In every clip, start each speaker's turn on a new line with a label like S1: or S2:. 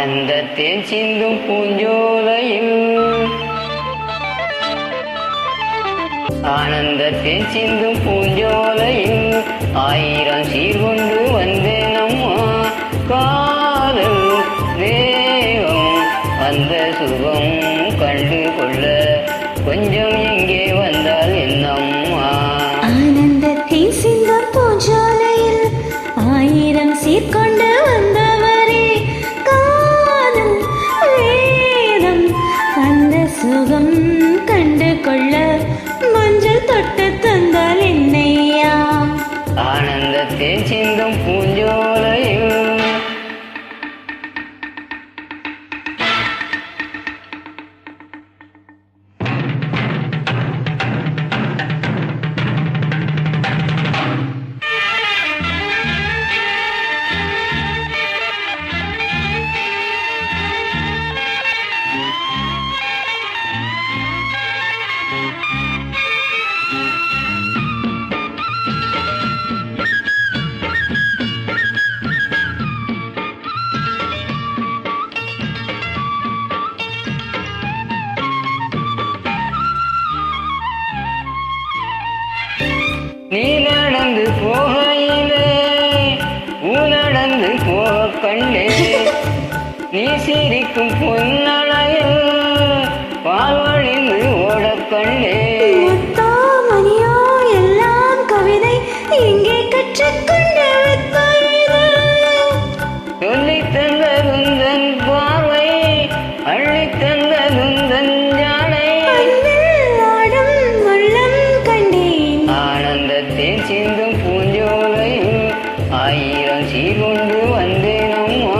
S1: ஆனந்தத்தில் சிந்தும் பூஞ்சோலையில் ஆனந்தத்தில் சிந்தும் பூஞ்சோலையில் ஆயிரம் சீர்கொண்டு வந்தேன் அம்மா காதல் தேவம் அந்த சுகம் கண்டு கொள்ள கொஞ்சம் எங்கே வந்தால் என்னம்மா
S2: ஆனந்தத்தில் சிந்தும் பூஞ்சோலையில் ஆயிரம் சீர்கொண்டு வந்தவரே காதல் வேதம் அந்த சுகம் கண்டு கொள்ள மஞ்சள் தொட்டு தந்தால் என்னையா
S1: ஆனந்தத்தில் சிந்தும் பூஞ்சோலையில் நீ நடந்து போகையிலே நடந்து போக கண்டே நீ சிரிக்கும் பொன்னழையில் பால் வழிந்து ஓட கண்டே
S2: மணியோ எல்லாம் கவிதை எங்கே கற்றுக்கொண்டு
S1: சொல்லி தந்த குந்தன் பார்வை அள்ளி தந்த குந்தன் ஜாடை
S2: ஆடும் உள்ளம் கண்டேன்
S1: ஆனந்தத்தில் சிந்தும் பூஞ்சோலையில் ஆயிரம் சீர்கொண்டு வந்தேன் அம்மா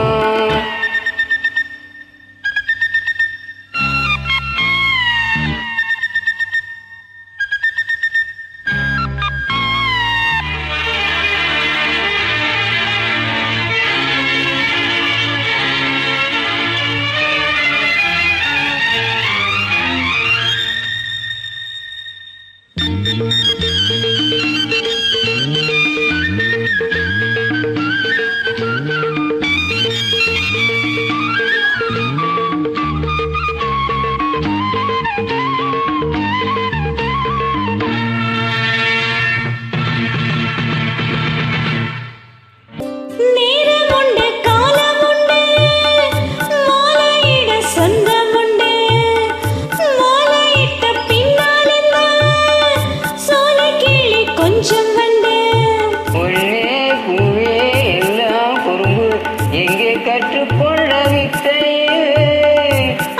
S1: கற்றுக்கொள்ள வித்தையே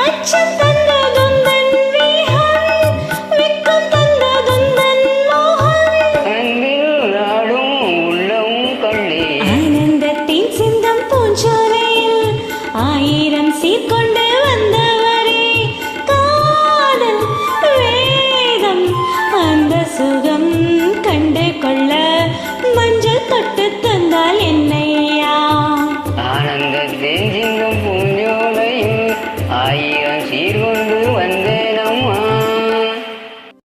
S2: அச்சம் தந்ததுந்தன் வீகம் வெக்கம் தந்ததுந்தன் மோகம்
S1: அன்பில் ஆடும் உள்ளம் கண்டே
S2: ஆனந்தத்தின் சிந்தம் பூஞ்சோலையில் ஆயிரம் சீர்கொண்டு வந்தவரே காதல் வேதம் அந்த சுகம்